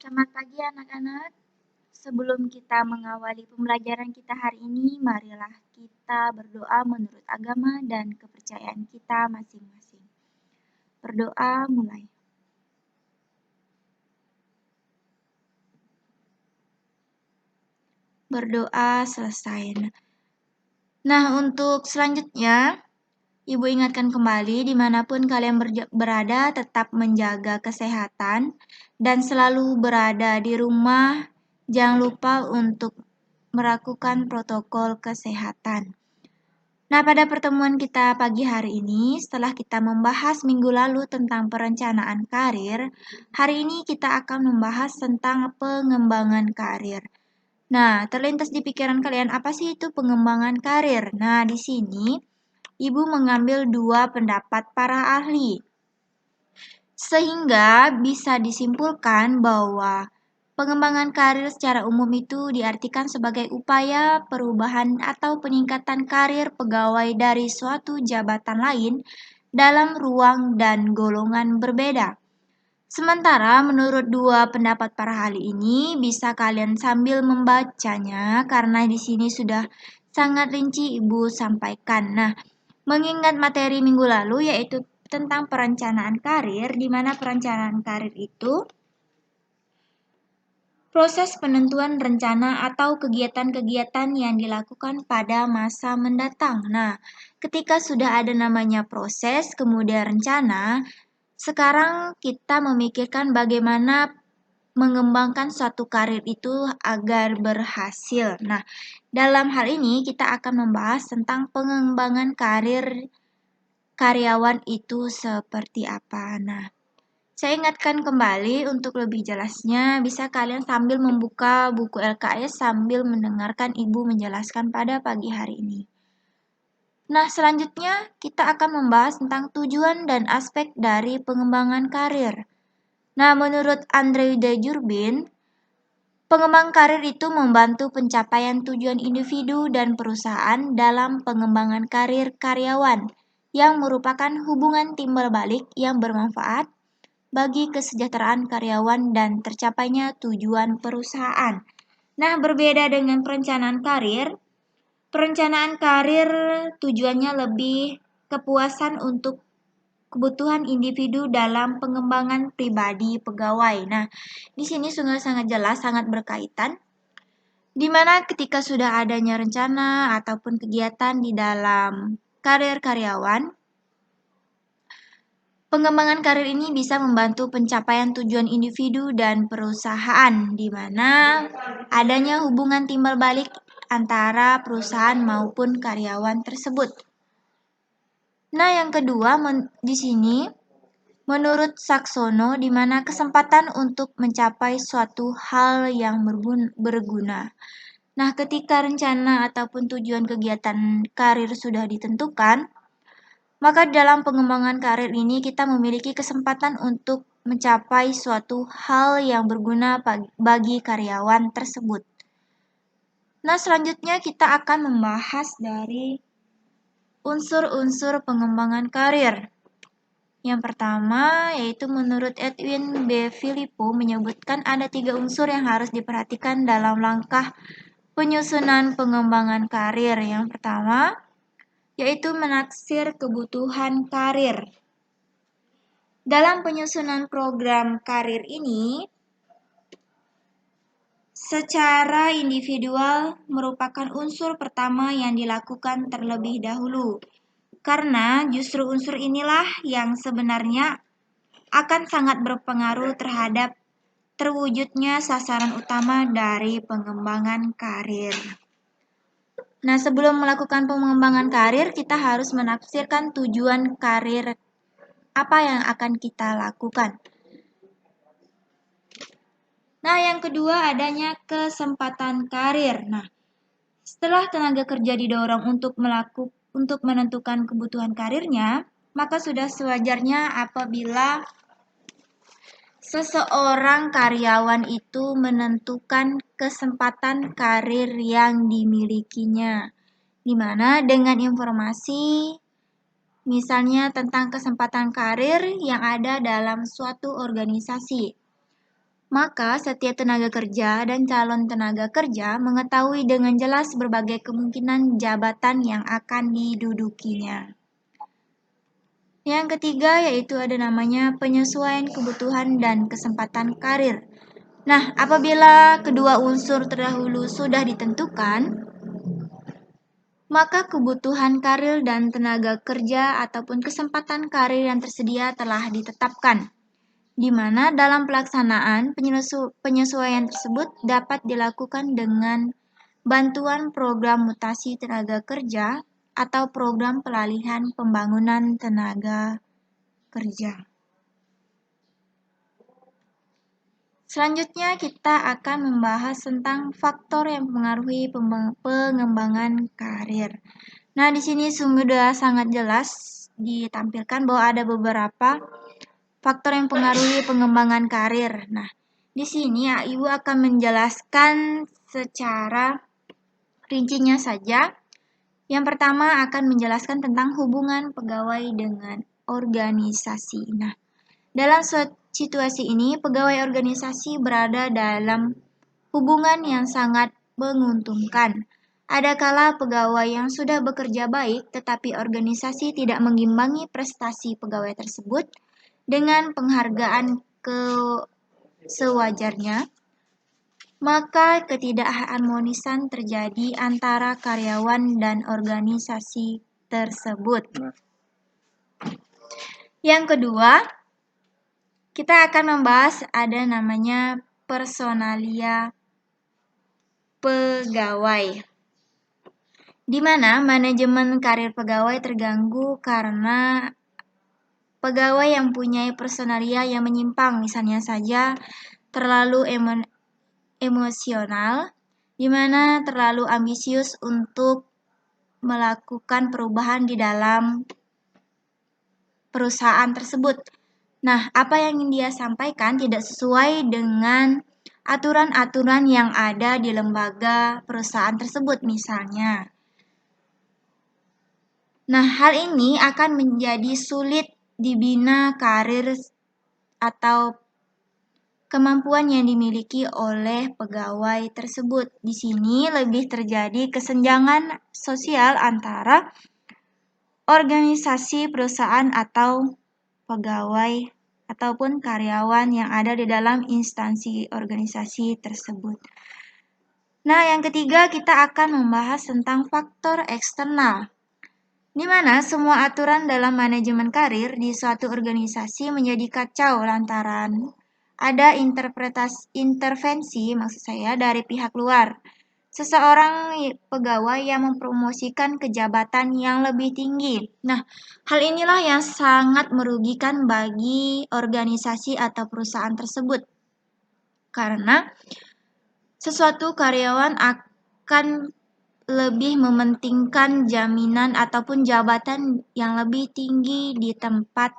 Selamat pagi anak-anak. Sebelum kita mengawali pembelajaran kita hari ini, marilah kita berdoa menurut agama dan kepercayaan kita masing-masing. Berdoa mulai. Berdoa selesai. Nah, untuk selanjutnya, Ibu ingatkan kembali dimanapun kalian berada tetap menjaga kesehatan dan selalu berada di rumah. Jangan lupa untuk melakukan protokol kesehatan. Nah, pada pertemuan kita pagi hari ini, setelah kita membahas minggu lalu tentang perencanaan karir, hari ini kita akan membahas tentang pengembangan karir. Nah, terlintas di pikiran kalian apa sih itu pengembangan karir? Nah, di sini Ibu mengambil dua pendapat para ahli, sehingga bisa disimpulkan bahwa pengembangan karir secara umum itu diartikan sebagai upaya perubahan atau peningkatan karir pegawai dari suatu jabatan lain dalam ruang dan golongan berbeda. Sementara menurut dua pendapat para ahli ini bisa kalian sambil membacanya karena di sini sudah sangat rinci Ibu sampaikan. Nah, mengingat materi minggu lalu yaitu tentang perencanaan karir, di mana perencanaan karir itu proses penentuan rencana atau kegiatan-kegiatan yang dilakukan pada masa mendatang. Nah, ketika sudah ada namanya proses, kemudian rencana, sekarang kita memikirkan bagaimana mengembangkan suatu karir itu agar berhasil. Nah, dalam hal ini kita akan membahas tentang pengembangan karir karyawan itu seperti apa. Nah, saya ingatkan kembali untuk lebih jelasnya, bisa kalian sambil membuka buku LKS sambil mendengarkan Ibu menjelaskan pada pagi hari ini. Nah, selanjutnya kita akan membahas tentang tujuan dan aspek dari pengembangan karir. Nah, menurut Andre de Jurbin, pengembang karir itu membantu pencapaian tujuan individu dan perusahaan dalam pengembangan karir karyawan, yang merupakan hubungan timbal balik yang bermanfaat bagi kesejahteraan karyawan dan tercapainya tujuan perusahaan. Nah, berbeda dengan perencanaan karir tujuannya lebih kepuasan untuk kebutuhan individu dalam pengembangan pribadi pegawai. Nah, di sini sangat jelas, sangat berkaitan, di mana ketika sudah adanya rencana ataupun kegiatan di dalam karir karyawan, pengembangan karir ini bisa membantu pencapaian tujuan individu dan perusahaan, di mana adanya hubungan timbal balik antara perusahaan maupun karyawan tersebut. Nah, yang kedua di sini, menurut Saksono, di mana kesempatan untuk mencapai suatu hal yang berguna. Nah, ketika rencana ataupun tujuan kegiatan karir sudah ditentukan, maka dalam pengembangan karir ini kita memiliki kesempatan untuk mencapai suatu hal yang berguna bagi karyawan tersebut. Nah, selanjutnya kita akan membahas dari unsur-unsur pengembangan karir. Yang pertama, yaitu menurut Edwin B. Filippo menyebutkan ada 3 unsur yang harus diperhatikan dalam langkah penyusunan pengembangan karir. Yang pertama, yaitu menaksir kebutuhan karir. Dalam penyusunan program karir ini, secara individual merupakan unsur pertama yang dilakukan terlebih dahulu, karena justru unsur inilah yang sebenarnya akan sangat berpengaruh terhadap terwujudnya sasaran utama dari pengembangan karir. Nah, sebelum melakukan pengembangan karir, kita harus menafsirkan tujuan karir apa yang akan kita lakukan. Nah, yang kedua adanya kesempatan karir. Nah, setelah tenaga kerja didorong untuk menentukan kebutuhan karirnya, maka sudah sewajarnya apabila seseorang karyawan itu menentukan kesempatan karir yang dimilikinya, di mana dengan informasi misalnya tentang kesempatan karir yang ada dalam suatu organisasi. Maka setiap tenaga kerja dan calon tenaga kerja mengetahui dengan jelas berbagai kemungkinan jabatan yang akan didudukinya. Yang ketiga yaitu ada namanya penyesuaian kebutuhan dan kesempatan karir. Nah, apabila kedua unsur terdahulu sudah ditentukan, maka kebutuhan karir dan tenaga kerja ataupun kesempatan karir yang tersedia telah ditetapkan, di mana dalam pelaksanaan penyesuaian tersebut dapat dilakukan dengan bantuan program mutasi tenaga kerja atau program pelalihan pembangunan tenaga kerja. Selanjutnya kita akan membahas tentang faktor yang mempengaruhi pengembangan karir. Nah, di sini sudah sangat jelas ditampilkan bahwa ada beberapa faktor yang mempengaruhi pengembangan karir. Nah, di sini Ibu akan menjelaskan secara rincinya saja. Yang pertama akan menjelaskan tentang hubungan pegawai dengan organisasi. Nah, dalam situasi ini, pegawai organisasi berada dalam hubungan yang sangat menguntungkan. Ada kala pegawai yang sudah bekerja baik, tetapi organisasi tidak mengimbangi prestasi pegawai tersebut dengan penghargaan sewajarnya, maka ketidakharmonisan terjadi antara karyawan dan organisasi tersebut. Yang kedua, kita akan membahas ada namanya personalia pegawai, di mana manajemen karir pegawai terganggu karena pegawai yang punya personalia yang menyimpang, misalnya saja terlalu emosional, di mana terlalu ambisius untuk melakukan perubahan di dalam perusahaan tersebut. Nah, apa yang ingin dia sampaikan tidak sesuai dengan aturan-aturan yang ada di lembaga perusahaan tersebut misalnya. Nah, hal ini akan menjadi sulit dibina karir atau kemampuan yang dimiliki oleh pegawai tersebut. Di sini lebih terjadi kesenjangan sosial antara organisasi perusahaan atau pegawai ataupun karyawan yang ada di dalam instansi organisasi tersebut. Nah, yang ketiga kita akan membahas tentang faktor eksternal, di mana semua aturan dalam manajemen karir di suatu organisasi menjadi kacau lantaran ada intervensi dari pihak luar. Seseorang pegawai yang mempromosikan ke jabatan yang lebih tinggi. Nah, hal inilah yang sangat merugikan bagi organisasi atau perusahaan tersebut. Karena sesuatu karyawan akan lebih mementingkan jaminan ataupun jabatan yang lebih tinggi di tempat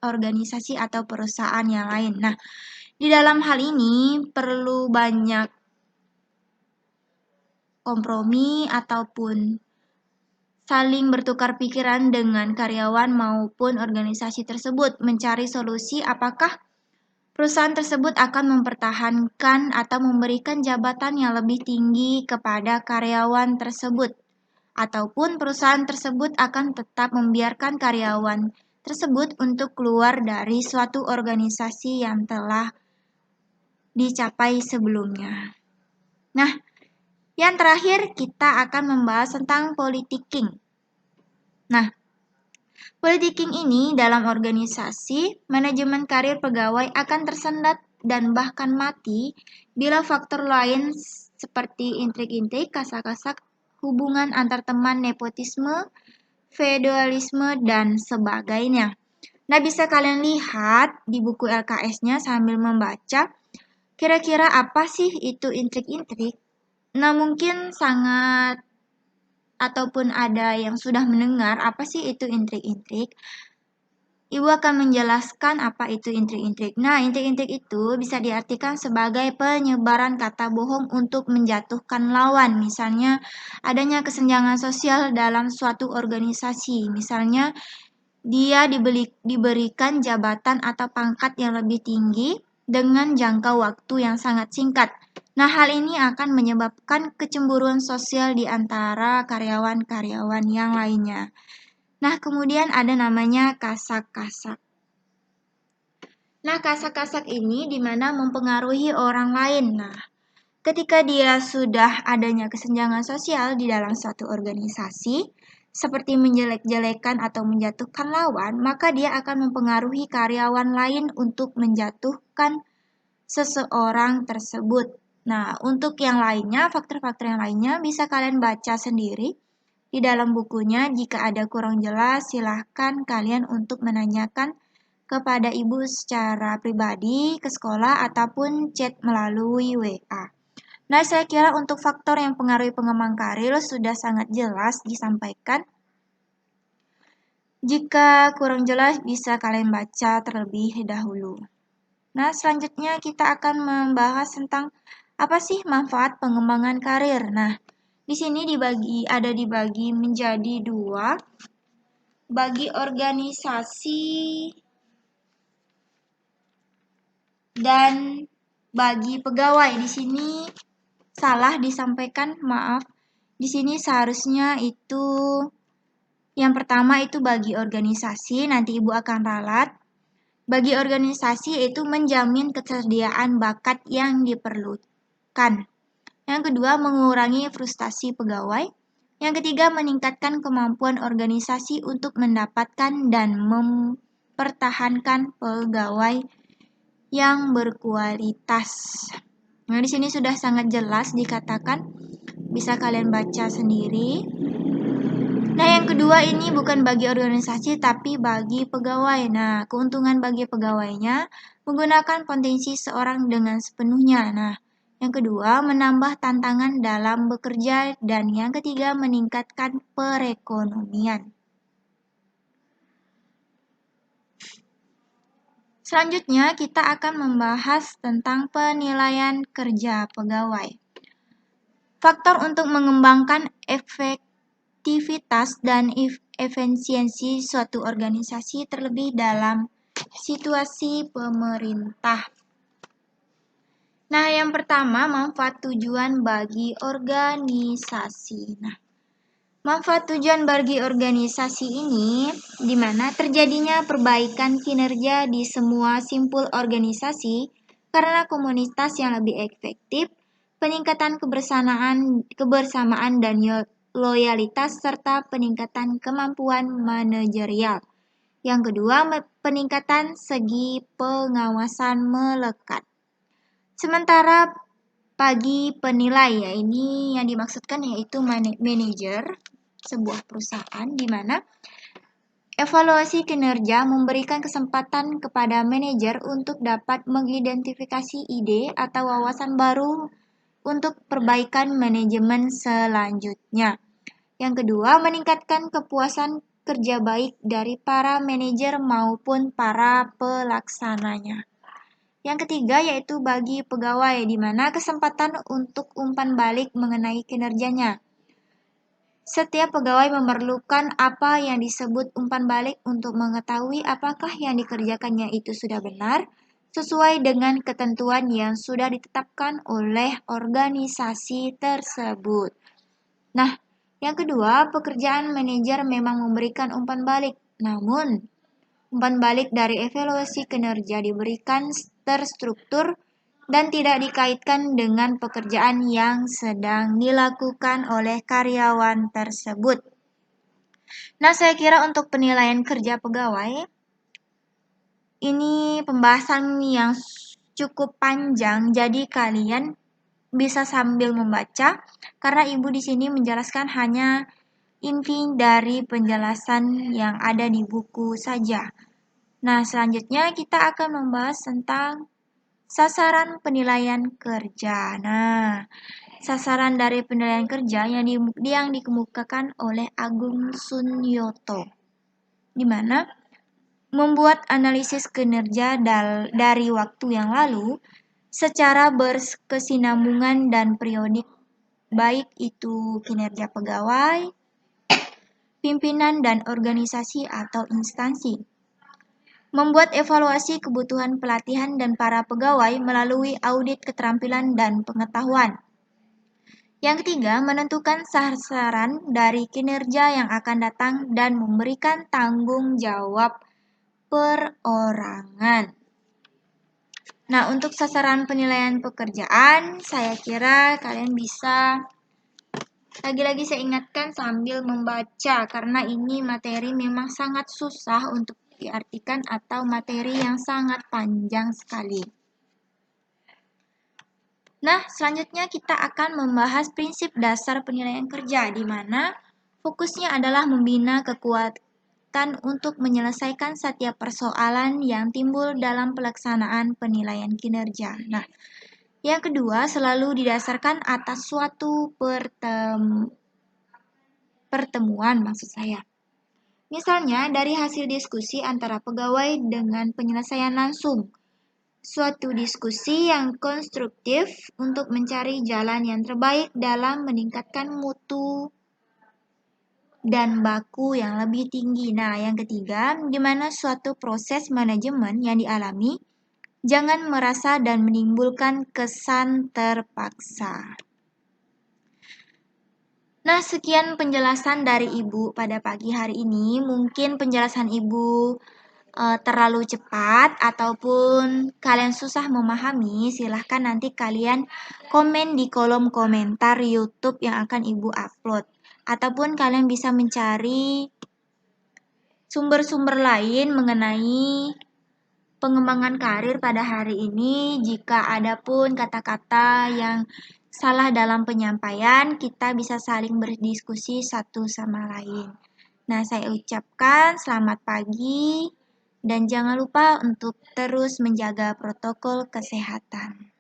organisasi atau perusahaan yang lain. Nah, di dalam hal ini perlu banyak kompromi ataupun saling bertukar pikiran dengan karyawan maupun organisasi tersebut, mencari solusi apakah perusahaan tersebut akan mempertahankan atau memberikan jabatan yang lebih tinggi kepada karyawan tersebut, ataupun perusahaan tersebut akan tetap membiarkan karyawan tersebut untuk keluar dari suatu organisasi yang telah dicapai sebelumnya. Nah, yang terakhir kita akan membahas tentang politicking. Nah, politicking ini dalam organisasi, manajemen karir pegawai akan tersendat dan bahkan mati bila faktor lain seperti intrik-intrik, kasak-kasak, hubungan antar teman, nepotisme, feodalisme, dan sebagainya. Nah, bisa kalian lihat di buku LKS-nya sambil membaca, kira-kira apa sih itu intrik-intrik? Nah, mungkin sangat ataupun ada yang sudah mendengar apa sih itu intrik-intrik. Ibu akan menjelaskan apa itu intrik-intrik. Nah, intrik-intrik itu bisa diartikan sebagai penyebaran kata bohong untuk menjatuhkan lawan. Misalnya, adanya kesenjangan sosial dalam suatu organisasi. Misalnya, dia diberikan jabatan atau pangkat yang lebih tinggi dengan jangka waktu yang sangat singkat. Nah, hal ini akan menyebabkan kecemburuan sosial di antara karyawan-karyawan yang lainnya. Nah, kemudian ada namanya kasak-kasak. Nah, kasak-kasak ini dimana mempengaruhi orang lain. Nah, ketika dia sudah adanya kesenjangan sosial di dalam suatu organisasi, seperti menjelek-jelekan atau menjatuhkan lawan, maka dia akan mempengaruhi karyawan lain untuk menjatuhkan seseorang tersebut. Nah, untuk yang lainnya, faktor-faktor yang lainnya bisa kalian baca sendiri di dalam bukunya. Jika ada kurang jelas, silahkan kalian untuk menanyakan kepada ibu secara pribadi, ke sekolah, ataupun chat melalui WA. Nah, saya kira untuk faktor yang pengaruhi pengembang karir sudah sangat jelas disampaikan. Jika kurang jelas, bisa kalian baca terlebih dahulu. Nah, selanjutnya kita akan membahas tentang apa sih manfaat pengembangan karir. Nah, di sini dibagi menjadi dua, bagi organisasi dan bagi pegawai. Di sini salah disampaikan, maaf. Di sini seharusnya itu yang pertama itu bagi organisasi, nanti Ibu akan ralat. Bagi organisasi itu menjamin ketersediaan bakat yang diperlukan. Yang kedua, mengurangi frustasi pegawai. Yang ketiga, meningkatkan kemampuan organisasi untuk mendapatkan dan mempertahankan pegawai yang berkualitas. Nah, di sini sudah sangat jelas dikatakan, bisa kalian baca sendiri. Nah, yang kedua ini bukan bagi organisasi tapi bagi pegawai. Nah, keuntungan bagi pegawainya menggunakan potensi seorang dengan sepenuhnya. Nah, yang kedua menambah tantangan dalam bekerja dan yang ketiga meningkatkan perekonomian. Selanjutnya kita akan membahas tentang penilaian kerja pegawai. Faktor untuk mengembangkan efektivitas dan efisiensi suatu organisasi terlebih dalam situasi pemerintah. Nah, yang pertama, manfaat tujuan bagi organisasi. Nah, manfaat tujuan bagi organisasi ini di mana terjadinya perbaikan kinerja di semua simpul organisasi karena komunitas yang lebih efektif, peningkatan kebersamaan dan loyalitas serta peningkatan kemampuan manajerial. Yang kedua, peningkatan segi pengawasan melekat. Sementara bagi penilai, ya ini yang dimaksudkan yaitu manajer sebuah perusahaan di mana evaluasi kinerja memberikan kesempatan kepada manajer untuk dapat mengidentifikasi ide atau wawasan baru untuk perbaikan manajemen selanjutnya. Yang kedua, meningkatkan kepuasan kerja baik dari para manajer maupun para pelaksananya. Yang ketiga yaitu bagi pegawai, di mana kesempatan untuk umpan balik mengenai kinerjanya. Setiap pegawai memerlukan apa yang disebut umpan balik untuk mengetahui apakah yang dikerjakannya itu sudah benar, sesuai dengan ketentuan yang sudah ditetapkan oleh organisasi tersebut. Nah, yang kedua, pekerjaan manajer memang memberikan umpan balik, namun umpan balik dari evaluasi kinerja diberikan terstruktur dan tidak dikaitkan dengan pekerjaan yang sedang dilakukan oleh karyawan tersebut. Nah, saya kira untuk penilaian kerja pegawai, ini pembahasan yang cukup panjang, jadi kalian bisa sambil membaca, karena Ibu di sini menjelaskan hanya inti dari penjelasan yang ada di buku saja. Nah, selanjutnya kita akan membahas tentang sasaran penilaian kerja. Nah, sasaran dari penilaian kerja yang dikemukakan oleh Agung Sunyoto, di mana membuat analisis kinerja dari waktu yang lalu secara berkesinambungan dan periodik, baik itu kinerja pegawai, pimpinan, dan organisasi atau instansi. Membuat evaluasi kebutuhan pelatihan dan para pegawai melalui audit keterampilan dan pengetahuan. Yang ketiga, menentukan sasaran dari kinerja yang akan datang dan memberikan tanggung jawab perorangan. Nah, untuk sasaran penilaian pekerjaan, saya kira kalian bisa lagi-lagi saya ingatkan sambil membaca karena ini materi memang sangat susah untuk diartikan atau materi yang sangat panjang sekali. Nah, selanjutnya kita akan membahas prinsip dasar penilaian kerja di mana fokusnya adalah membina kekuatan untuk menyelesaikan setiap persoalan yang timbul dalam pelaksanaan penilaian kinerja. Nah, yang kedua selalu didasarkan atas suatu pertemuan maksud saya. Misalnya dari hasil diskusi antara pegawai dengan penyelesaian langsung. Suatu diskusi yang konstruktif untuk mencari jalan yang terbaik dalam meningkatkan mutu dan baku yang lebih tinggi. Nah, yang ketiga, di mana suatu proses manajemen yang dialami jangan merasa dan menimbulkan kesan terpaksa. Nah, sekian penjelasan dari Ibu pada pagi hari ini. Mungkin penjelasan Ibu terlalu cepat ataupun kalian susah memahami, silahkan nanti kalian komen di kolom komentar YouTube yang akan Ibu upload. Ataupun kalian bisa mencari sumber-sumber lain mengenai pengembangan karir pada hari ini. Jika ada pun kata-kata yang salah dalam penyampaian, kita bisa saling berdiskusi satu sama lain. Nah, saya ucapkan selamat pagi dan jangan lupa untuk terus menjaga protokol kesehatan.